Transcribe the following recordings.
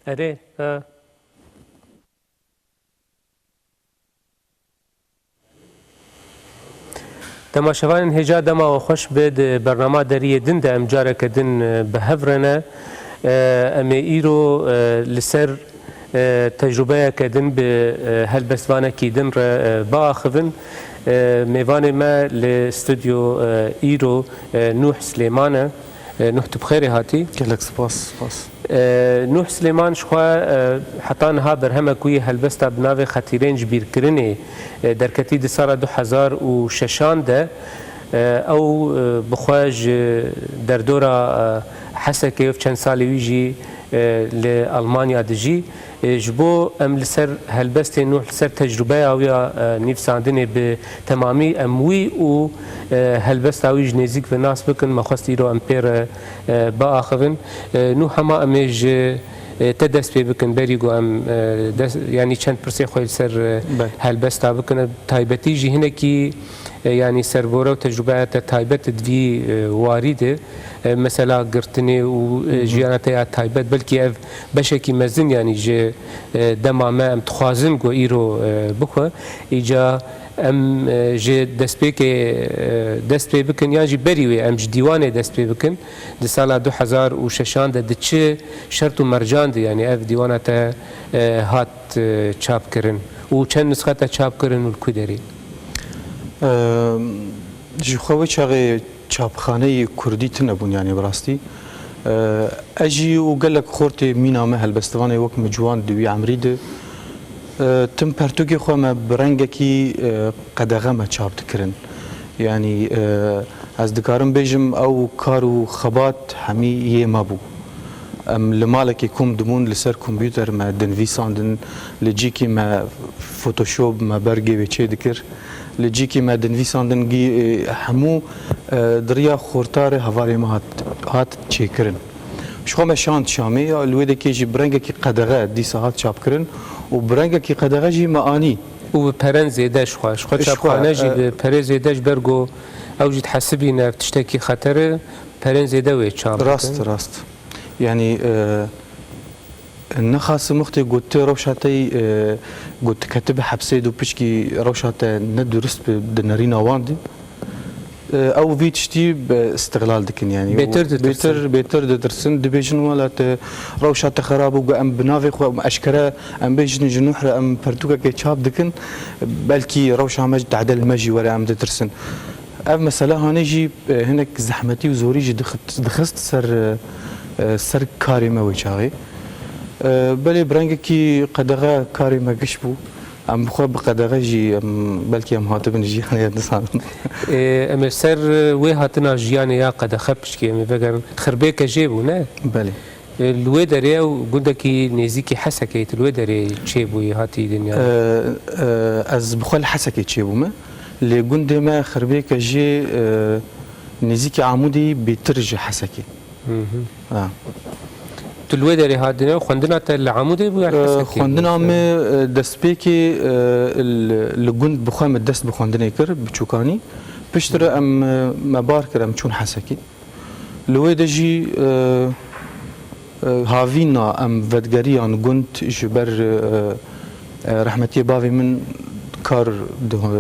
اره تماشاوان هجا دما و خوش بد برنامه دری دن ده امجاره کدن به هفرنه امی ایرو لسر تجربه کدن به هلبستوانه کیدن را باخفن میوان ما لاستودیو ایرو نوح سلیمانه نوح تبخيري هاتي لك سباس نوح سليمان شخوا حتى نها برهمه كوي هلبستا بناوي خطيرين جبير كرني دركتي دي سارة 2006 ده او بخواج دردورا حسكي وف چند سالي ويجي لألمانيا دجي جبو ام لسر هلبستي نوح لسر تجربه اويا نيفساندني بتمامي اموي و هلبستا ويج نزيك في الناس بكن ما خواستي رو امبير باخذن نوح ما امج تدس بي بكن بريغو ام يعني چند برسي خويل سر هلبستا بكن تايبتي جي هنكي يعني سربورة وتجربات تايبت دفي وارده مثلا قرتني وجيانتي تايبت بلكي اف بشكي مزن يعني جي دما ما ام تخوازن جو ايرو بخوا ايجا ام جي دست بي بكن يعني جي بريوي ام جي ديواني دست بي بكن دي سالة 2006 ده چه شرط و مرجان دي يعني اف ديوانتا هات چاپ کرن و چند نسخه تا چاپ کرن و الكودري جی خواه چاقی چاپخانه کردی تنبون یعنی براستی اجی و گلک خورتی مینامه هلبستوانه وک مجوان دوی عمری ده تم پرتوکی خواه ما برنگه کی قدغه ما چاپ دکرن یعنی از دکارم بیجم او کارو خبات همی یه ما بو ام لمالکی کم دمون لسر کمپیوتر ما دنویساندن لجیکی ما فوتوشوب ما برگی و چه دکر لجيكي ما دنفيساندن همو دريا خورتار هواري ما هات تشيكرن شخو ما شانت شامي الويدا كي جي برنگا كي قدغه دي ساعات چاپ کرن و برنگا كي قدغه جي معاني و پرن زيده شخو چاپخانه جي بپره زيده برگو او جي تحسبي نف تشتكي خطر پرن زيده وي چاپ راست يعني نخاس مختي قلت روشاتي قلت كاتب حبسي دو بشكي روشاتا ندرست بدنارينا واندي او فيتشتي باستغلال دكن يعني بيتر درسن دبيجن ولا روشاتا خراب وام بنافي خو اشكره ام بيجن جنوح ام برتوكا كي تشاب دكن بلكي روشا مج تعدل مجي ولا ام درسن ام مثلا هنجي هناك زحمتي وزوري جي دخست سر كاري ما وجاغي بله برنگه کی قدغه کاری مگش بو ام خو بقدغه جی بلکی ام هاتبن جی انا نسان ام سر وی هاتنا جیان یا قدغه بشکی ام فکر خربه جيبو نه بله الودري وقندكي نزيكي حسكي الودري تشيبو هاتي دنيا از بخل حسكي تشيبو ما اللي قند ما خربيك جي نزيكي عمودي بترج حسكي الودري هادنا وخندنا تل عمودي بو حسكي خندنا ام دسبيكي الجند بخام الدست بخندنا يكر بتشوكاني بشتري ام مبارك ام تشون حسكي الودجي هافينا ام ودگريان گند جبر رحمتي باوي من كار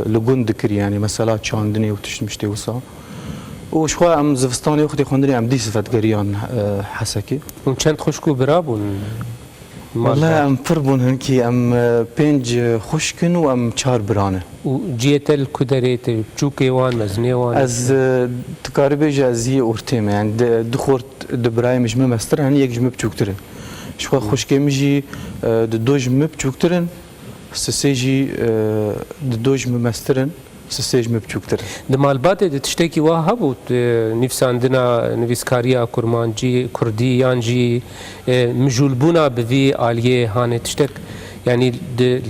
لگند كري يعني مثلا چاندني وتشمشتي وصا وشخوا ام زفستاني وقتي خوندني ام ديس ودگريان حسكي وچند خوشكو برابون والله ام فربون هنكي ام بينج خوشكن و ام چار برانه وجيتل كدريت چوكي وان مزنيوان از تقاربه جازي اورتيم يعني دخورت دبراي مجمع مستر يعني يك جمع بچوكترن شخوا خوشكي مجي دو جمع بچوكترن سسيجي دو جمع مسترن سسيج مبچوكترن دمالبات تشتكي وهبو نفساندنا نفيسكاريا كرمانجي كردي يانجي مجولبونا بذي آلية هاني تشتك يعني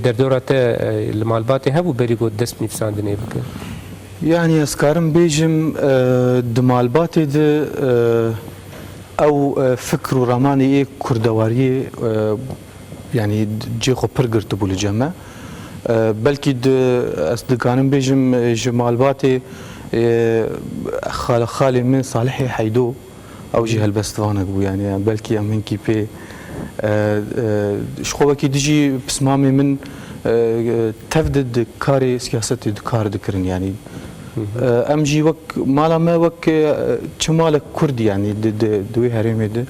دردورة المالبات هبو بريقو دست نفساندنا بك يعني اسكارم بيجم دمالبات او فكر رماني كردواري يعني جيخو برگرت بول جمع بلكي أصدقائنا بيجم جمالباتي خالي من صالحي حيدو أو جهة البستوانة يعني بلكي أمين كي بي شخوكي دجي بسمامي من تفدد كاري سياسة كار ذكرن يعني امجي وك مالا ما وك شمال كردي يعني دوي هرمي ده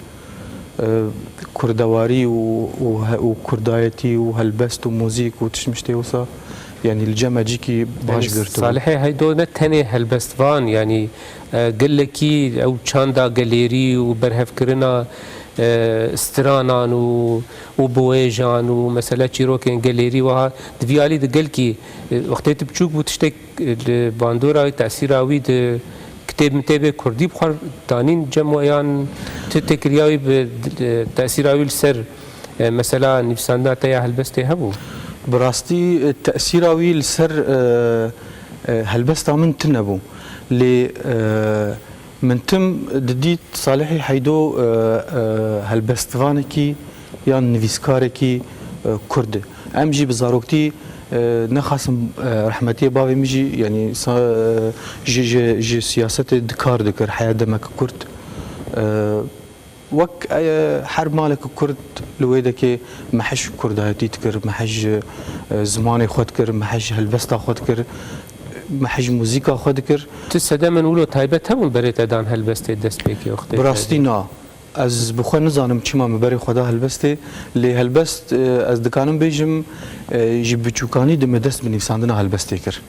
كردواري وكردايتي وهلبست وموزيك وتشمشتي وصا يعني الجامعة جيكي باش قرتو صالحي هيدو نتهني هلبستوان يعني قل لكي او چاندا گاليري وبرهف كرنا استرانان وبويجان ومثلا چيروكين گاليري وها دفيالي دقل كي وقتت بچوك بوتشتك باندورا تأثيراوي د كتاب متابع كردي بخار تانين جمعيان تتكرياوي بتأثيراوي السر مثلا نفسانا تيا هلبستي هبو براستي التأثيراوي السر هلبستا من تنبو لي من تم دديت صالحي حيدو هلبستفانكي يعني نفيسكاركي كرد امجي بزاروكتي نخاسم رحمتي بابي مجي يعني جي سياسة دكار دكر حياة دمك كرد وك حرب مالك كرد لويدك محش كردايتي تكر محش زماني خود كر محش هلبستا خود كر محج موزيكا خود كر تسدا من ولو تايبت همون بريت دان هلبستي دست بيكي وقتي براستي نا از بخوا نزانم چما مبري خدا هلبستي لي هلبست از دكانم بيجم جي بچوكاني دم دست بنفساندنا هلبستي كر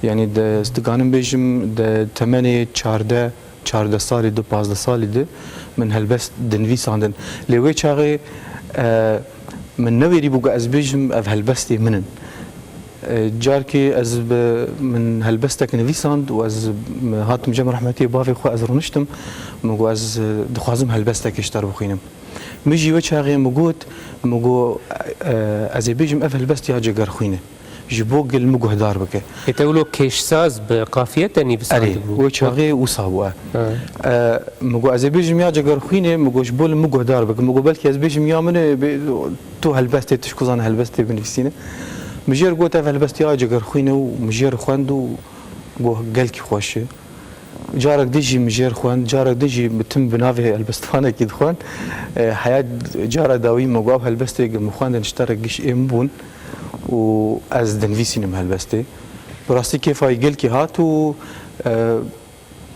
يعني د دكانم بيجم د 8 14 سالي دو 15 سالي دي من هلبست دنوي ساندن لي وي چاغي من نويري بوغا از بيجم اف هلبستي منن جاركي از من هلبستك نفيساند واز هاتم جمع رحمتي بافي خو از رونشتم مگو از دخوازم هلبستك اشتر بخينم مجي وچاغي مگو از بيجم اف هلبستي هاجر خوينه جبوق المگو هدار بك يتولو كيش ساز بقافيه تاني بساند وچاغي وصابوا مگو از بيجم هاجر خوينه مگو جبول المگو هدار بك مگو بلكي از بيجم يا من تو هلبستي تشكوزان هلبستي بنفسينه مجير قوت أفعل بس تياجي قرخينه ومجير خواندو قو قلكي خوشه جارك ديجي مجير خوان جارك ديجي بتم بنافه البستفانة كيد خوان حياة جارة داوي مقاب هالبستي مخوان نشترك قش إمبون وأز دنفيسين هالبستي براسي كيف هاي قلكي هاتو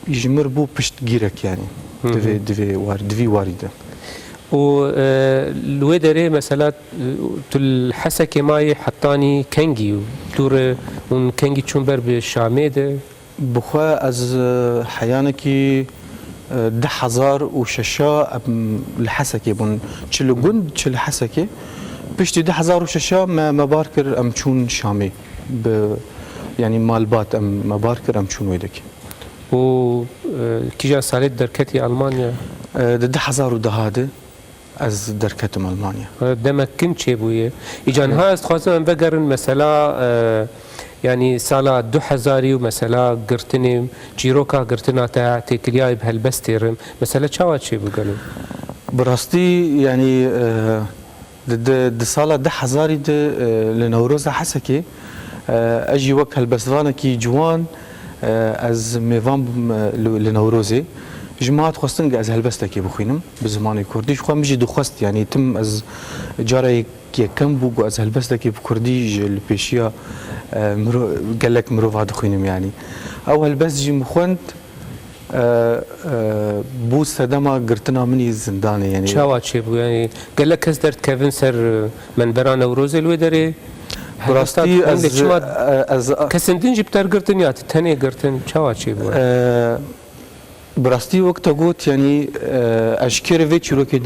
يجمر بو بشت جيرك يعني دفي واردة والويدري مثلا الحسكة ماي حطاني كنجي دور ون كنجي تشومبر بالشامي ده بخوا از حيانكي 10,000 وششا الحسكة بون تشلو جند تشل حسكة بشتي 10,000 وششا ما باركر ام تشون شامي يعني مالبات ام ما باركر ام تشون ويدك و كيجا سالت دركتي ألمانيا 10,000 ودهاده از دركتم ألمانيا دمك كنت شيبويه إجان ها استخوازم بقرن مثلا يعني سالا 2000 ومثلا قرتني جيروكا قرتنا تاع تكلياي بهالبستيرم مثلا شاوات شيبو قالوا براستي يعني د سالا 10,000 لنوروز حسكي اجي وك هالبسفانه كي جوان از ميفام لنوروزي جماعت خواستن از هلبستکی بخوینم به زمانی کردی خو میجی دخواست یعنی تم از جاره کی کم بو از هلبستکی بکردی الپیشیا قالك مرو بعد خوينم يعني اول بس جي مخوند بو صدمه قرتنا مني الزندان يعني شاوات شيبو يعني قال لك كسدرت كيفن سر من برا نوروز الودري براستي از كسندين جبتر قرتنيات تاني قرتن شاوات شيبو براستي وقت قلت يعني اشكر فيتشي روكي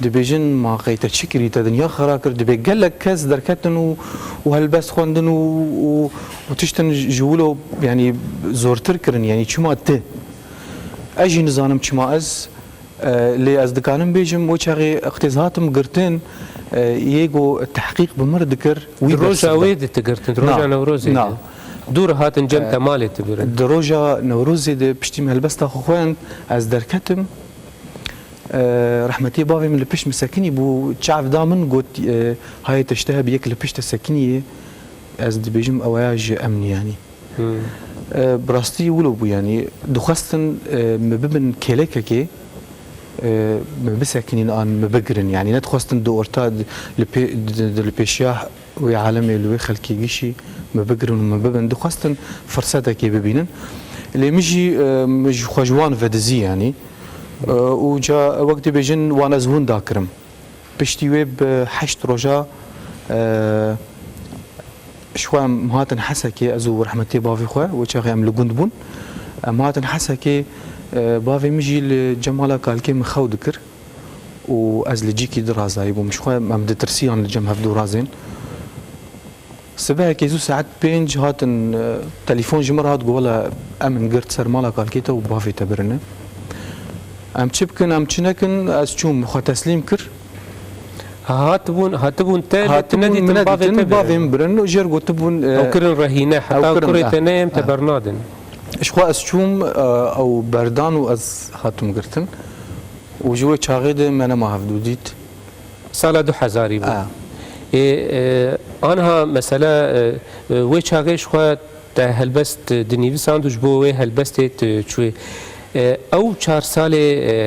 دبيجن ما قيت تشكري تدنيا خراكر دبي قال لك كاس دركتن وهالبس خوندن وتشتن جولو يعني زورتر كرن يعني شما ت اجي نظام شما از اللي از دكانم بيجم وشاغي اقتزاتم قرتن يجو التحقيق بمر ذكر روجا ويد تقرتن روجا نوروزي نعم دور هاتن جمتا مالي تبرن دروجا نوروزي دي بشتي هالبستا خوان از دركتم رحمتي بابي من البش مسكني بو تشعف دامن قلت هاي تشتهى بيك البش تسكني از دبيجم اواج امني يعني براستي ولو بو يعني دخستن مببن كيلككي بسكنين آن مبقرن يعني نتخواستن دو أرتا لبيشياه وعالمي اللي خلقي جيشي مبقرن ومببن دو خواستن فرصة كي ببينن اللي مش خواجوان فدزي يعني وجا وقت بيجن وانا زون داكرم بشتي ويب حشت رجا شوام مهاتن حسكي ازو رحمتي بافي خوا وشاغي ام لغوند بون مهاتن حسكي بافي مجي الجمالا كالكي مخاو دكر واز لجيكي درازاي ومش خوا ام دترسيان الجم هفدو رازين سبا كيزو ساعات بينج هاتن تليفون جمر هات قولا امن قرت سر مالا كالكي تو بافي تبرنا ام تشبكن ام تشنكن از چوم خو تسليم كر هاتبون تالت ندي بافي مبرن وجر قوتبون او كرن رهينه حتى كريتنام تبرنادن اشخوا از چوم او بردان و از هاتم قرتن وجوه چاغيد من ما هفدوديت سال 2000 بود آنها مثلا وی چاغيش خو ده هلبست دنيوي ساندوش بو وی هلبست چوي او 4 سال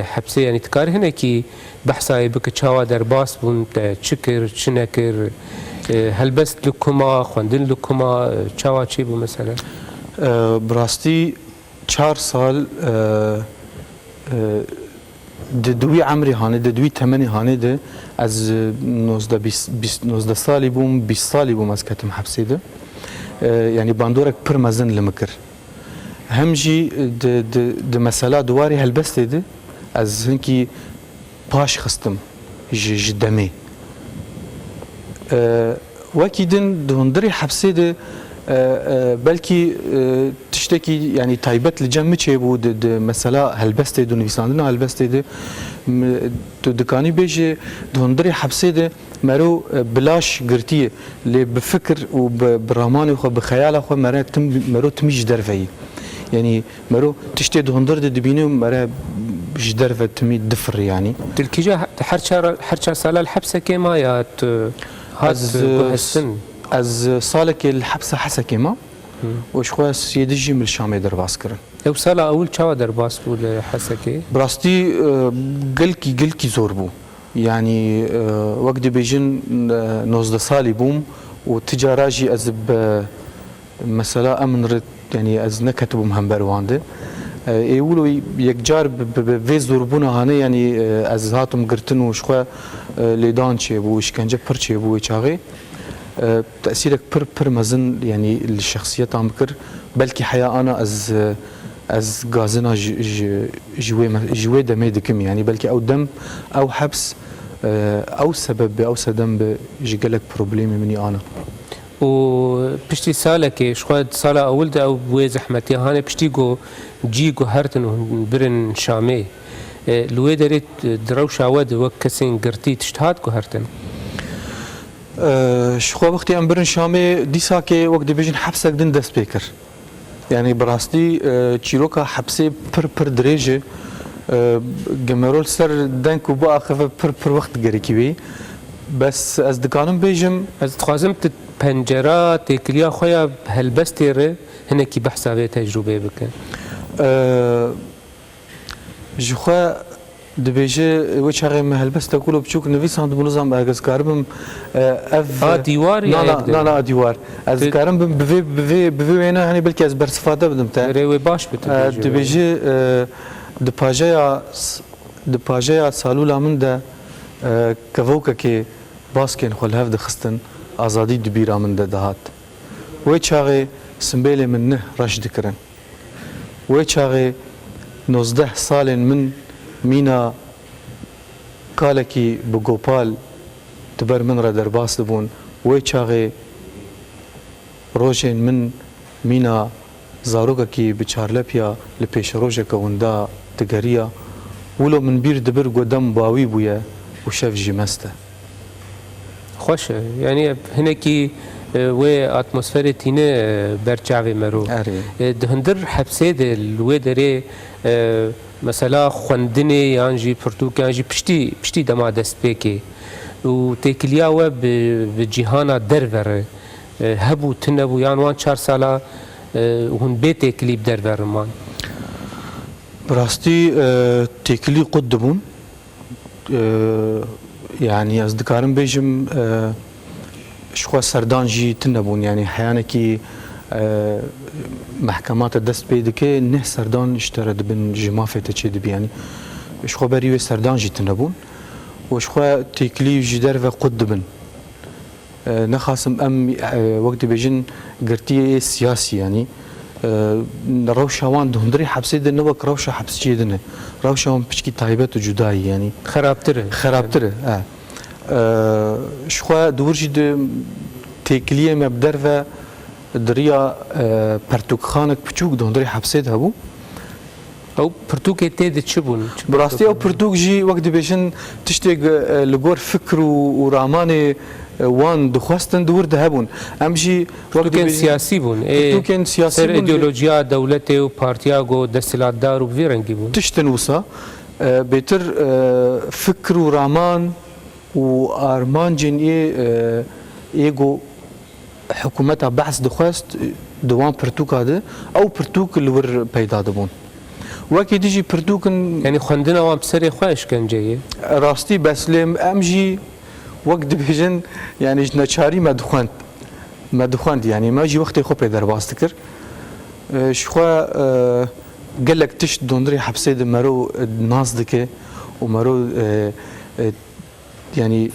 حبسه يعني تكار هنا كي بحثاي بك چاوا درباس بون چكر چنكر هلبست لكما خوندن لكما چاوا چي بو مثلا براستي 4 سال دوی عمری هانه دوی تمنی هانه ده از 19 سالی بوم 20 سالی بوم از کتم حبسه ده يعني باندورك پر مزن لمكر هم جي د مسألة دواري هلبست ده از هنكي باش خستم جدمي وكيدن دهندري حبسه ده بلكي تشتكي يعني تايبت لجمع چه بود مسألة هلبسته دو نویساندن هلبسته ده دکانی بیجه دهندري حبسه ده مرو بلاش قرتيه اللي بفكر وبراماني خو بخيال خو مرو تميج درفي يعني مرو تشتي دهندر دبينه مرو جدرفه تمي دفر يعني تلكيجا حرشا سال الحبسه كما يات السن از سالك الحبسه حسا كما وش خو سيدجي من الشام درباس كرن او سال اول چاوا درباس بول حسكي براستي قلكي زور بو يعني وقت بيجن 19 سالي بوم وتجاراجي ازب مسألة امن رد يعني از نكتبو مهمبروانده يقولوا يكجار بفي زوربونا هاني يعني از هاتم قرتن وش خو ليدان چه بو اشكنجه پر چه بو چاغي تأثيرك پر مزن يعني الشخصية عم بكر بلكي حياة أنا از غازنا جوي دمي دكم يعني بلكي أو دم أو حبس أو سبب أو سدم بجيلك بروبليمي مني أنا و بشتي سالك شخواد سالا أول ده أو بوي زحمتي هاني بشتي جيجو هرتن برن شامي لوي داريت درو شاود وكسين قرتي تشتهات كو هرتن شخو وقتی ام برن شامه دیسا که وقت بیشتر حبسك دن دست بکر يعني براستی چیروکا حبسه پر درجه جمرول سر دنک و با خفه پر وقت گریکی بی بس از دکانم بیجم از تخوازم پنجره تکلیا خویا هلبستی ره هنه کی بحثاوی تجربه بکن جخوا دبيجي وشاغي هلبست كله بشوك نفيس عند منظم اذكارم اف ديوار لا ديوار اذكارم بفي وينا يعني بلكي از برصفاده بدمت ريوي باش دبيجي دباجيا سالولا من ده كفوكا كي باسكن خل هفد خستن ازادي دبيرا من ده دهات وشاغي سمبيلي منه رشد كرن وشاغي 19 سال من مينا كالكي بغوبال تبر من را درباس دبون وي چاغي روجين من مينا زاروكا كي بچارلپيا لپيش روجه كوندا تگريا ولو من بير دبر قدام باوي بويا وشاف جيمسته خوش يعني هناكي وي اتموسفير تينه برچاوي مرو دهندر حبسه دل وي دري مثلا خوندني يانجي پرتوك يانجي پشتي دما دست بيكي و تكليا و بجهانا درور هبو تنبو يان وان 4 سالا هون بيت كليب درور مان براستي تكلي قدبون يعني از دکارم بیجم شخوا سردان جی تنبون يعني حيانكي محكمات دست بيدكي نه سردان اشترد بن جمافة تشي دبي يعني شخوا بريوه سردان جي تنبون وشخوا تكليف جدار وقد بن نخاسم ام وقت بيجن قرتيه سياسي يعني روشة وان دهندري حبسي دنه وك روشة حبس چي دنه روشة وان بشكي تايبت وجدائي يعني خرابتره شخوا دورجي د تكليه مبدر و دريا پرتوك خانك بچوك دهندري حبسي دهبو او پرتوك تيد چبون براستي او پرتوك جي وقت بيجن تشتيق لغور فكر وراماني وان دخواستن دور دهبون امجي پرتوكين سياسي بون پرتوكين سياسي سر ايديولوجيا دولته و پارتياغو دستلاتدار و بفيرنگي بون تشتن وسا بيتر فكر ورامان وارمان جن ايغو حكومتها بحث دخواست دوان پرتوك هذا او پرتوك اللي ور پیدا دبون وكي تيجي پرتوكن يعني خوندنا وام بسري خواهش كان جاي راستي بس لم امجي وقت بيجن يعني نچاري ما دخوند يعني ما جي وقت خو در باستكر شخوا قال لك تش دوندري حبسي مرو ناس دكه ومرو يعني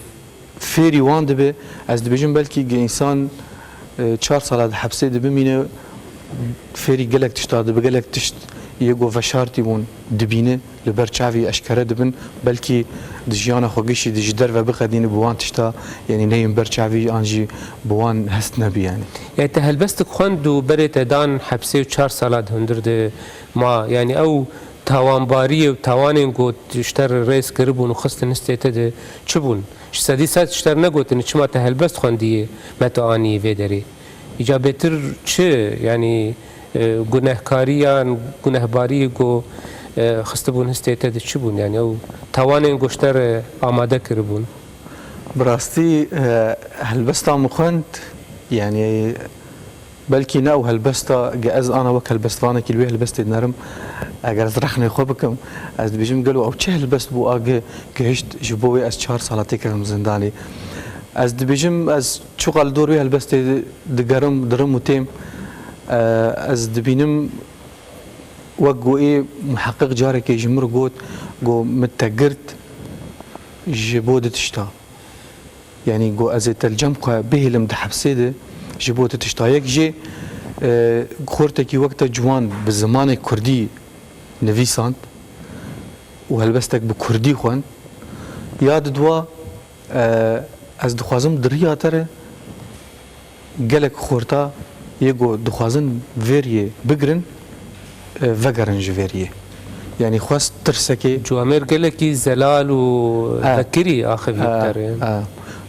فيري وان دبه از دبيجن بلكي انسان 4 سال حبسي دبمينه فيري قال لك تشتاد قال لك تشت يگو وشارتي بون دبينه لبرچاوي اشكره دبن بلكي دجيانا خوگيشي دجدر و بقدين بوان تشتا يعني نيم برچاوي انجي بوان هست نبي يعني تهلبستك خوندو بريت دان حبسي 4 سال هندرد ما يعني او تاوانباري و تاوانين گوت اشتر رئيس كربون و خست نستيته چبون سدي سات اشتر نگوتن چما تهلبست خوندي متاني ويدري اجابتر چه يعني گناهکاریان گناهباری گو خستبون هستیت ده چی بون یعنی او توانین گوشتر آماده کربون براستی هلبستا مخند يعني بلكي ناو هلبستا جاز انا وك هلبستوانا كلوي هلبست نرم اگر رخني خوبكم از بيجم قالوا او چه هلبست بو اگه كهشت جبوي از 4 سالاتي كم زنداني از بيجم از چوقال دوروي هلبست دگرم درم وتيم از دبینم وقو ايه محقق جارك يجمر قوت قو متقرت جبودة تشتا يعني قو از الجمقة بهلم ده حبسيده جبودة تشتا يك جي خورتكي وقتا جوان بالزمان كردي نفيساند وهلبستك بكردي خوان ياد دوا از دخوازم دريا تره قلق خورتا يجو دخوازن فيريه بقرن وقرن جفيريه يعني خواست ترسكي جوامير قالكي زلال و ذكري آخر يكتر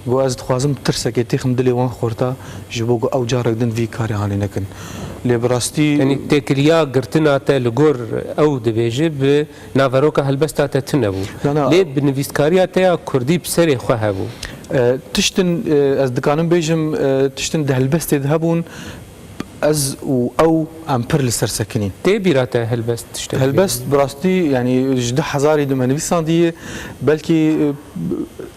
جو از دخوازم ترسكي تيخم دلي وان خورتا جبو او جارك دن في كاري هاني نكن لبراستي يعني تكريا قرتنا تا لغور او دبيجي بنافروكا هلبستا تا تنبو ليه بنفيسكاريا تا كردي بسري خوهبو تشتن از دكانم بيجم تشتن ده هلبستي دهبون از او امبر لسرسكنين تي بيراتا هلبست تشتغل هلبست براستي يعني جده حزاري دم نفسان دي بلكي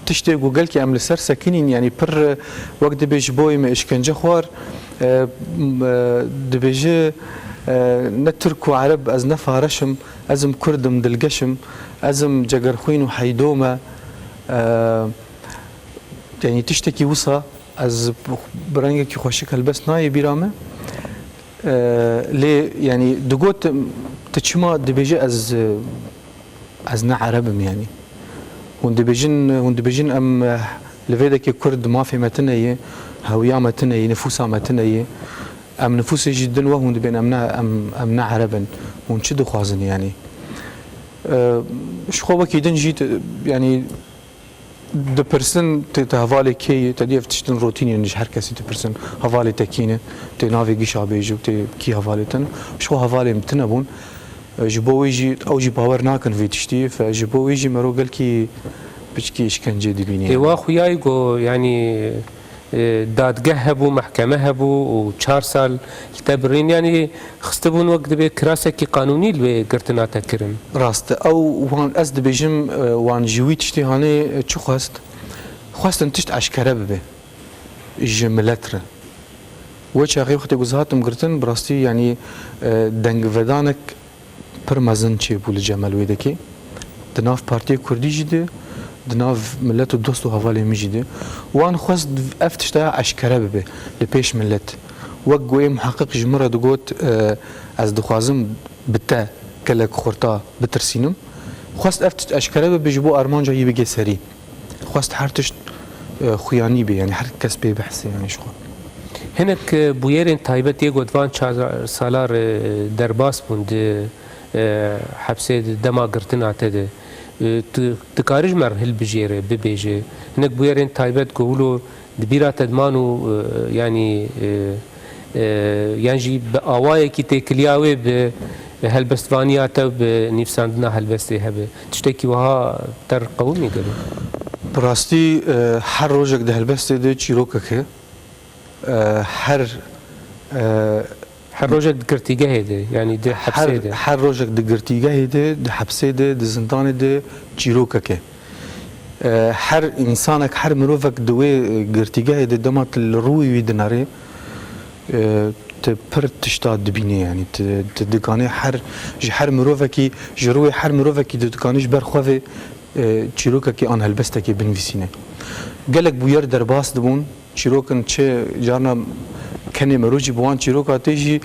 تشتي جوجل كي ام لسرسكنين يعني بر وقت بيج بوي ما اشكنجه خوار دبيجي نتركو عرب از نفارشم ازم كردم دلقشم ازم جگرخوين وحيدومه يعني تشتكي وصا از برنگه کی خوشک هلبست ناي بيرامه لي يعني دقوت تشما دبيجي از نعربم يعني وندبيجن ام لفيدك كرد ما في متنيه هويا متنيه نفوسها متنيه ام نفوس جدا وهم دبين ام نعربن ونشد خوازن يعني شخوبه كيدن جيت يعني د پرسن ته حواله کی تدیف تشتن روتینی نش هر کسی ته پرسن حواله تکینه ته ناویگی شابه جو ته کی حواله تن شو حواله متنبون جبويجي او جي باور ناكن في تشتي فجبويجي مرو قال كي بشكي اشكنجه دبيني ايوا خوياي جو يعني دادگه هبو محکمه هبو و 4 سال تبرین یعنی خستبون وقت به کراسه کی قانونی لوی گرتنا تکرن راست او وان از دبیجم وان جوی تشتی هانه چو خواستن تشت اشکره ببه جملتره وچه اخی وقتی گذهاتم گرتن براستی یعنی دنگ ودانک پر مزن چه بول جمل ویدکی دناف پارتی کردی جده دناف ملت و دوست و حوالی می جده وان خواست افتشتا اشکره ببه لپیش ملت وقوی محقق جمره دو گوت از دخوازم بتا کلک خورتا بترسینم خواست افتشت اشکره ببه جبو ارمان جایی بگه سری خواست هر تشت خویانی به یعنی هر کس به بحثی یعنی شخو هنک بویرین تایبت یک ودوان 4 سالار درباس بوند حبسه دما گرتن آتده تکارج مرحل بجیره ببیجه هنک بویرین تایبت گولو دبیرا تدمانو یعنی یعنی به آوای کی تکلیاوی به هلبستوانیات و به نیفساندنا هلبستی هبه تشتکی وها تر قومی گره براستی هر روزک ده هلبستی ده چیروکه که هر روزك دقرتيجه هيدا يعني ده حبسه ده هر روزك دقرتيجه هيدا ده حبسه ده زندان ده جيروكك هر انسانك هر مروفك دوي قرتيجه هيدا دمت الروي ويدناري تبر تشتاد دبيني يعني تدقاني هر مروفكي جروي هر مروفكي دقانيش برخوفي جيروكك ان هلبستك بنفسينه قالك بوير درباس دبون چیروکن چه جارنا کنی مروجی بوان چیروکا تیجی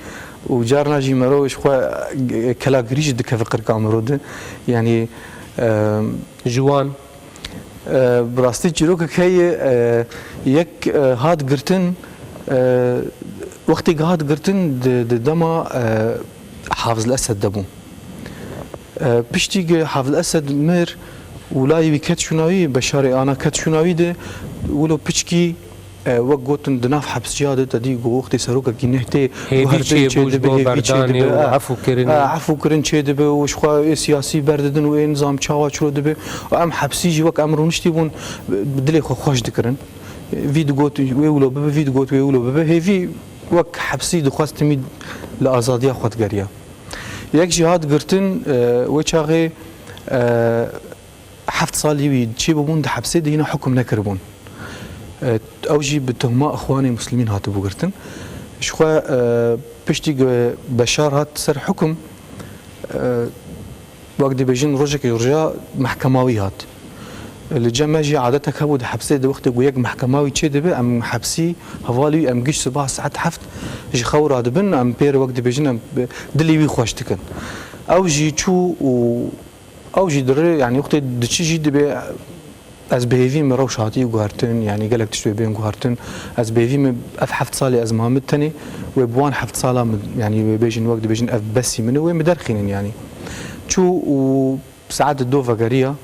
و جارنا جی مروش خو کلا گریج دک فکر کامرو ده یعنی جوان براستی چیروکا کی یک هات گرتن وقتی هات گرتن دما حافظ الاسد دبون پشتی حافظ الاسد مر ولاي كات شناوي بشاري انا كات شناوي ده ولو بيشكي وقوتن دناف حبس جاده تدي وقت سروك كي نهتي هيدي بوج برداني وعفو كرن عفو كرن چه دبه وش خو سياسي برددن و نظام چاوا چرو دبه ام حبسي جي وك امرون نشتيبون بدلي خو خوش دكرن فيديو قوت ويولو ببه فيديو قوت ويولو ببه هي في وك حبسي دخواست ميد لازاديه خود غريا يك جهاد قرتن وچاغي 7 سالي وي چي بون د حبسي دينا حكم نكربون اوجي بتهمه اخواني مسلمين هاتو بوغرتن شخوا بشتي بشار هات سر حكم وقت بيجين روجك يرجع محكماوي هات اللي جماجي عادتك هبو د حبسي د وقت وياك محكماوي تشي دبه ام حبسي حوالي ام جيش 7 ساعات حفت جي خورا دبن ام بير وقت بيجين ام دلي وي خوشتكن اوجي تشو اوجي در يعني وقت دشي جي دبه از بهيفي مروش هاتي وقهرتن يعني قالك تشوي بين قهرتن از بهيفي اف حفت صالي از محمد تاني وبوان حفت صاله يعني بيجن وقت بيجن اف بسي منه ومدرخين يعني شو وساعات الدو فقاريه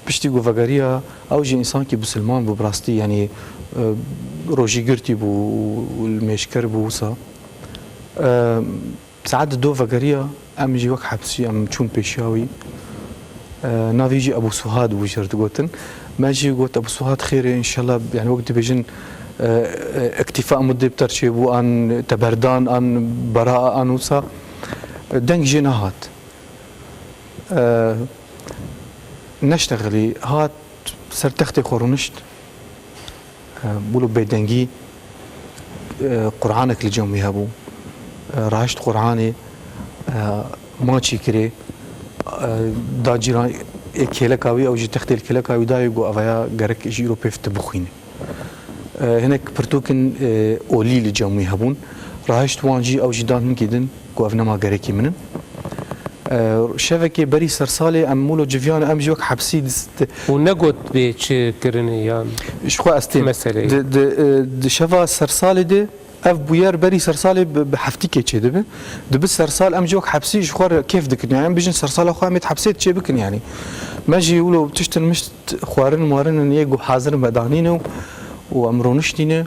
بشتي قو فقاريه اوجي انسان كي بسلمان ببراستي يعني روجي قرتي بو والمشكر بوسا ساعات الدو فقاريه ام جي وقت حبسي ام تشون بيشاوي نافيجي ابو سوهاد وجرت قوتن ماجي قوت ابو سوهاد خير ان شاء الله يعني وقت بيجن اكتفاء مده بترشي بو ان تبردان ان براءه ان وسا دنج جناهات نشتغلي هات سرتختي خورنشت بولو بيدنجي قرانك لجوم يهبو راشت قراني ما تشكري دا جيران كيلكاوي او جي تختي الكيلكاوي دا يغو افيا غرك جيرو بيفت بخين هناك برتوكن اولي لجوم يهبون راهشت وانجي او جدان كيدن كو افنا ما غركي منن شبكه بري سرسالي ام مولو جفيان ام جوك حبسي ونقود بيتش كرنيان شخو استي مسألة د شفا سرسالي دي اف بوير بري سرسالي بحفتي كي تشي دبه دب سرسال ام جوك حبسي شخور كيف دك يعني بيجن سرسال اخو مت حبسيت تشي بكن يعني ماجي يقولوا بتشتن مش خوارن موارن يجو حاضر مدانينه وامرونشتينه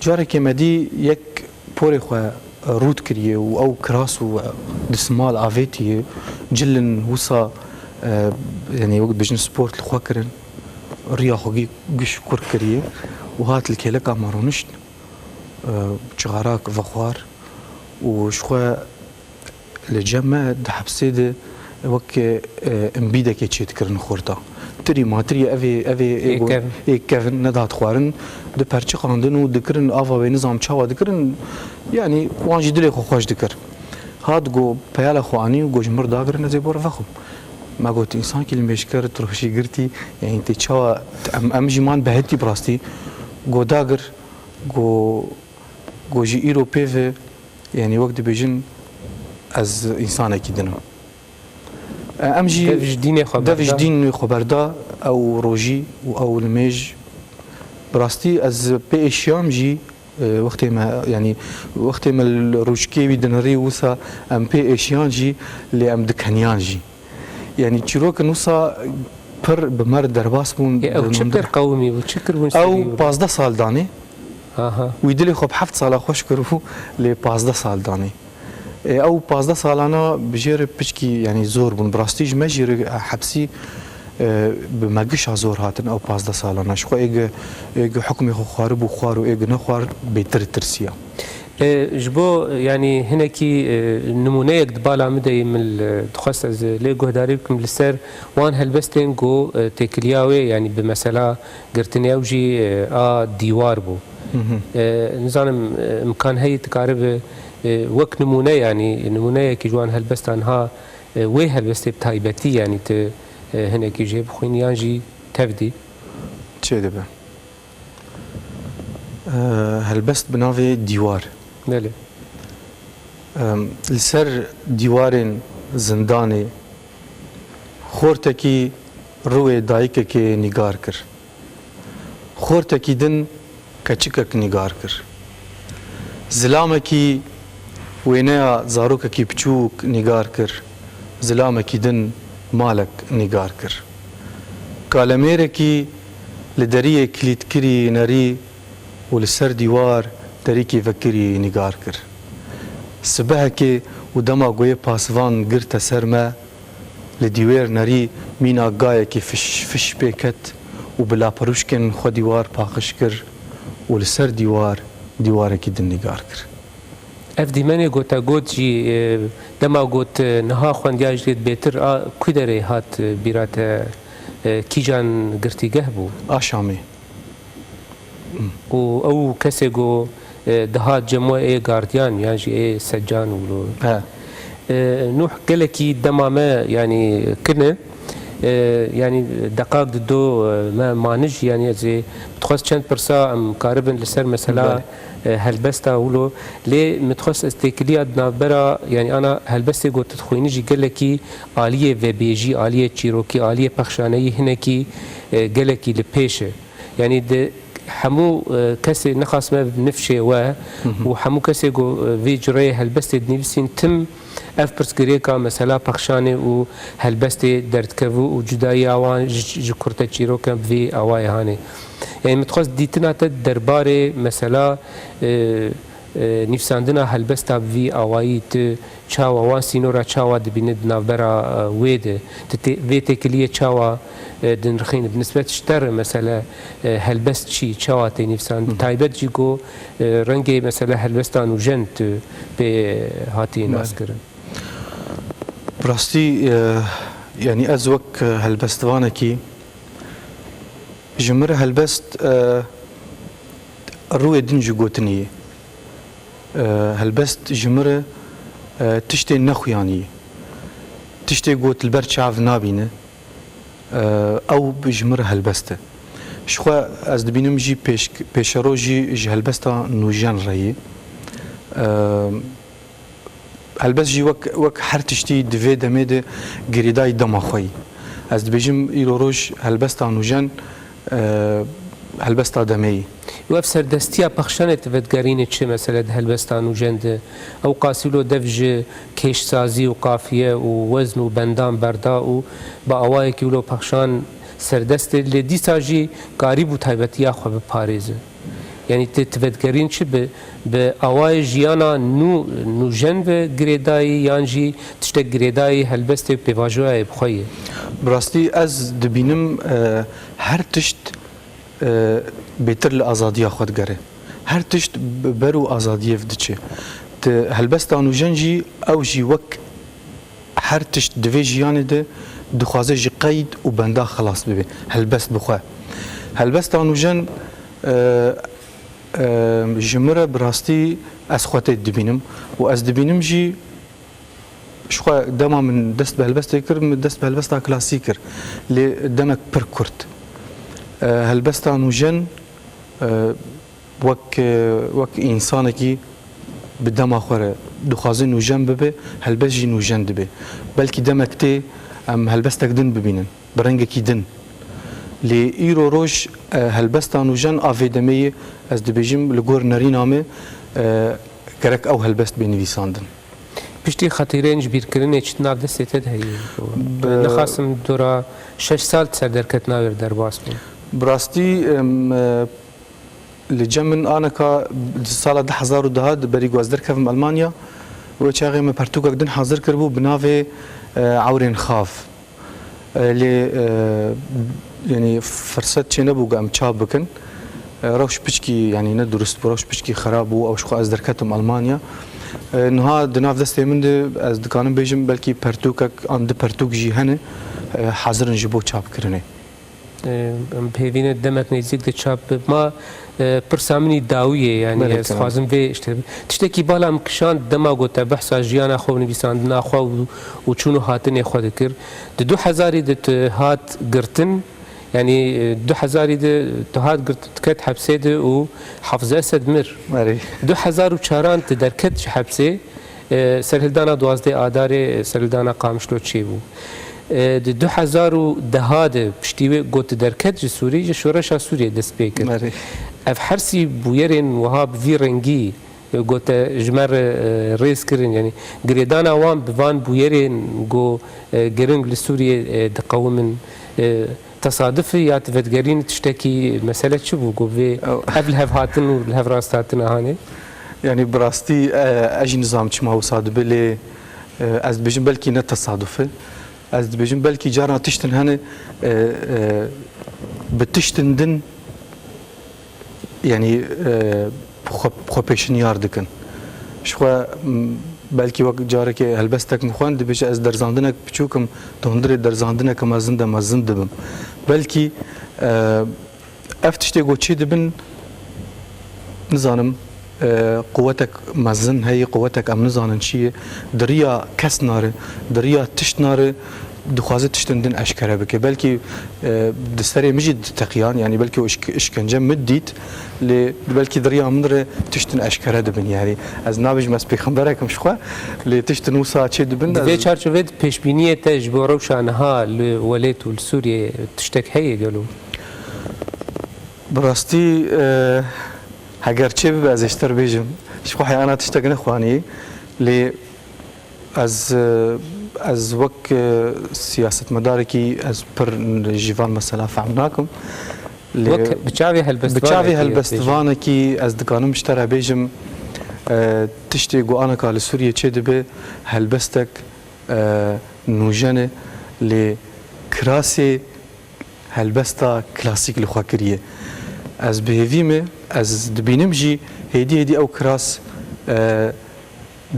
جاري كمدي يك بوري خو رود كريه او كراس ودسمال افيتي جلن وصا يعني وقت بيجن سبورت الخوكرن ریا خوگی گش کور کریه و هات الکلک آمارونشت چغاراک و خوار و شخوا لجمع ده حبسه ده وک امبیده که چیت کرن خورتا تری ماتری اوی کفن نداد خوارن ده پرچه خاندن و دکرن آوا و نظام چاوا دکرن یعنی وانجی دلی خو خوش دکر هاد گو پیال خوانی و گوش مرداگر نزی بور فخم ما قلت انسان که المشکر تروشی گرتی یعنی تی چاوا ام جمان بهتی براستی گو داگر گو جی ایرو پیو یعنی وقت بیجن از انسان کی دنم ام جی دفج دین خبردا او روجی او الميج براستي از بي اشيام جي وقت ما يعني وقت ما الروشكي بدنري وسا ام بي اشيان جي اللي ام دكنيان جي يعني تشروك نوسا پر بمر درباس بون او شكر قومي وشكر او 15 سال داني ويدلي خب 7 سال خوش كرو ل 15 سال داني او 15 سالانه بجير بشكي يعني زور بون براستيج ما جير حبسي بمرگش زور هاتن او 15 سالانه شو ايج حكمي خو خارب وخوار وايج نخوار بيتر ترسيا جبو يعني هناكي نمونه دبالا مدي من تخصص لي جهداري بكم لسر وان هلبستين جو تكلياوي يعني بمساله قرتنياوجي ديوار بو نظام امكان هي تقارب وك نمونه يعني نمونه كي جوان هلبستان ها وي هلبستي بتايبتي يعني هناكي جيب خوينيان جي تفدي تشي دبا هلبست بنافي ديوار بله لسر ديوارين زنداني خورتكي روي دايككي نيگار كر خورتكي دن كچكك نيگار كر زلامكي وينيا زاروككي بچوك نيگار كر زلامكي دن مالك نيگار كر كالميركي لدريه كليت كري نري ولسر ديوار تريكي فكري نيگار كر سبهكي ودما گويه پاسوان گرت سرما لديوير نري مينا گايكي فش بيكت وبلا پروشكن خو ديوار پاخش كر ولسر ديواركي دن نيگار كر اف ديماني گوتا گوت جي دما گوت نها خونديا جديد بيتر كودري هات بيرات كيجان گرتي گهبو آشامي او کسی گو دهات جمعه گاردیان يعني اي سجان ولو نوح قالكي دمامه يعني كنا يعني دقائق دو ما نجي يعني زي بتخص چند برسا مقاربا لسر مثلا هلبستا ولو لي متخص استقلاليه نابرا يعني انا هلبستي قلت تخويني جي قالكي آليه و بيجي آليه تشيروكي آليه بخشاني هناكي قالكي لبيشه يعني حمو كسي نخاص ما بنفشي وحمو كسي جو في جري هلبستي دنيفسين تم اف برسكريكا مثلا بخشاني و هلبستي درد كفو وجداي اوان جكورتا تشيروكا في اواي هاني يعني متخص ديتنا درباري مثلا نفساندنا هلبستا في اوایی چاوا وان سینورا چاوا دبیند نافبرا ويد في تكليه چاوا دنرخين بالنسبه شتر مثلا هلبست شي چاوا تي نفسان تايبت جيكو رنگي مثلا هلبستان وجنت به هاتي ناس كرن براستي يعني ازوك هلبستوانكي جمر هلبست روي دنجو گوتنيه هلبست جمره تشتي نخوياني تشتي قوت البر شعف نابينه او بجمره هلبسته شخوا از دبینم جی پیشرو جی هلبستا نوجان رأي هلبس جي وك هر تشتي دوی دميده گريداي دما خوي از دبيجم ايرو روش هلبستا نوجان هلبستا دمي وافسر دستيا بخشانه تفدگرين چه مثلا هلبستان وجند او قاسلو دفج كيش سازي وقافيه ووزن وبندان بردا و با اوای کیلو بخشان سردست لدي ساجي قريب وتايبتيا خو بپاريزه يعني تفدگرين چه به اوای جيانا نو جنب گريداي يانجي تشت گريداي هلبست بيواجوي بخويه براستي از دبينم هر تشت بهتر لآزادیا خود گره هر تشت برو آزادیه ودچه هلبستا نوجن جی او جی وک هر تشت دوی جیانه ده دخوازه جی قید و بنده خلاص ببه هلبست بخواه هلبستا نوجن جمره براستی از خواته دبینم و از دبینم جی شخوا دما من دست به هلبستا کر من دست به هلبستا کلاسی کر لی دمک پر کرد هلبستا نوجن وک انسانه کی بدم آخره دخوازه نوجن ببه هلبس جی نوجن دبه بلکه دمک تی هلبستک دن ببینن برنگ کی دن لی ایرو روش هلبستا نوجن آفیدمی از دبیجیم لگور نری نامه کرک او هلبست بنویساندن پشتی خطیرین جبیر کرنه چت ناف دستت هایی نخواستم دورا 6 سال سر درکت ناور در باس بون براستی لجمن آنا که سال 2010 بری گوازدر کفم المانیا و چاقی من پرتوکک دن حاضر کربو بناوه عورین خاف لی يعني فرصت چه نبوغ ام چاب بکن روش بچکی يعني نه درست روش بچکی خراب او شخو از درکتم المانیا نها دناف دسته من ده از دکانم بیجم بلکی پرتوکک آن ده پرتوک جی هنه حاضرن جبو چاب کرنه پیوین دمک نزدیک ده چاب ما پرسامنی داویه یعنی از خوازم وی تشتکی بالا مکشان دما گوته بحثا جیانا خو نویساندنا خو و چونو هاتن خو دکر ده 2000 ده هات گرتن يعني 2000 ده تهاد قرت حبسه ده و حافظ اسد مر 2004 تدركت حبسه سرهلدانا 12 آدار سرهلدانا قامشلو چی بو 2010 ده پشتیوه گوت درکت سوری شورش سوریه دست بیکر اف حرسی بویرین وهاب وی رنگی گوت جمر ریس کرن يعني گریدانا وان بوان بویرین گو گرنگ لسوریه دقومن تصادفي يا تفدقرين تشتكي مسألة شو بقول قبل هف هاتن والهف راست هاتن هاني يعني براستي أجي نظام ما هو صادف لي از بيجن بلكي نتصادفه از بيجن بلكي جارنا تشتن هنا بتشتن دن يعني خو بيشن ياردكن شو بلكي وقت جارك هلبستك مخوان دبيش از درزاندنك بچوكم تهندري درزاندنك مازنده مازنده بم بلكي افتشتي قوتشي دبن نظانم قوتك مازن هي قوتك ام نظانن شي دريا كس نار دريا تشت نار دخوازه تشتندن اشكره بك بلكي دستري مجد تقيان يعني بلكي اشكنجه مديت بلكي دريا منر تشتن اشكره دبن يعني از نابج مس پیغمبركم شخوا ل تشتن وسا چه دبن دي چارچوبه پیشبینی تجبرو شانها لوليت والسوريا تشتك هي قالوا براستي هاگر چه به ازشتر بیجم شخوا انا تشتك نخواني ل از وقت سیاست مداری کی از پر جیوان مثلا فهمناکم بچاوی هلبستوانه کی از دکانم اشترا بیجم تشتی گو آنکا لسوریه چه دبه هلبستک نوجنه لی کراسی هلبستا کلاسیک لخواکریه از بهویمه از دبینم جی هیدی او کراس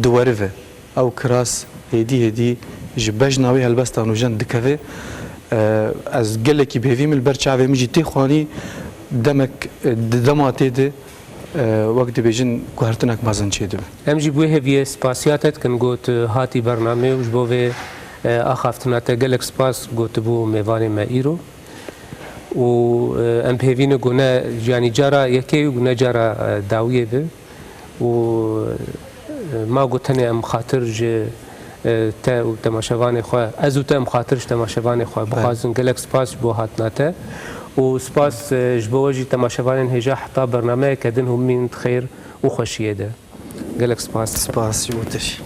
دوارفه او کراس هدي جباج ناوي هلبستا نوجن دكافي از قلكي بهفيم البرشاوي مجي تيخواني دمك دماتي دي وقت بيجن كوهرتنك مازن شيدو ام جيبوه هي سباسياتت كن قوت هاتي برنامج وجبوه اخافتنا تقلك سباس قوت بو ميفاني ما ايرو و ام بهفينو قونا يعني جارا يكي وقونا جارا داوية به و ما قوتني ام خاطر جي تا و تماشاوان خو ازو تم خاطرش تماشاوان خو بخازن گلک سپاس بو هاتناته و سپاس جبوجي تماشاوان هجا حتى برنامج كدن هم من خير وخشيه ده گلک سپاس جوتش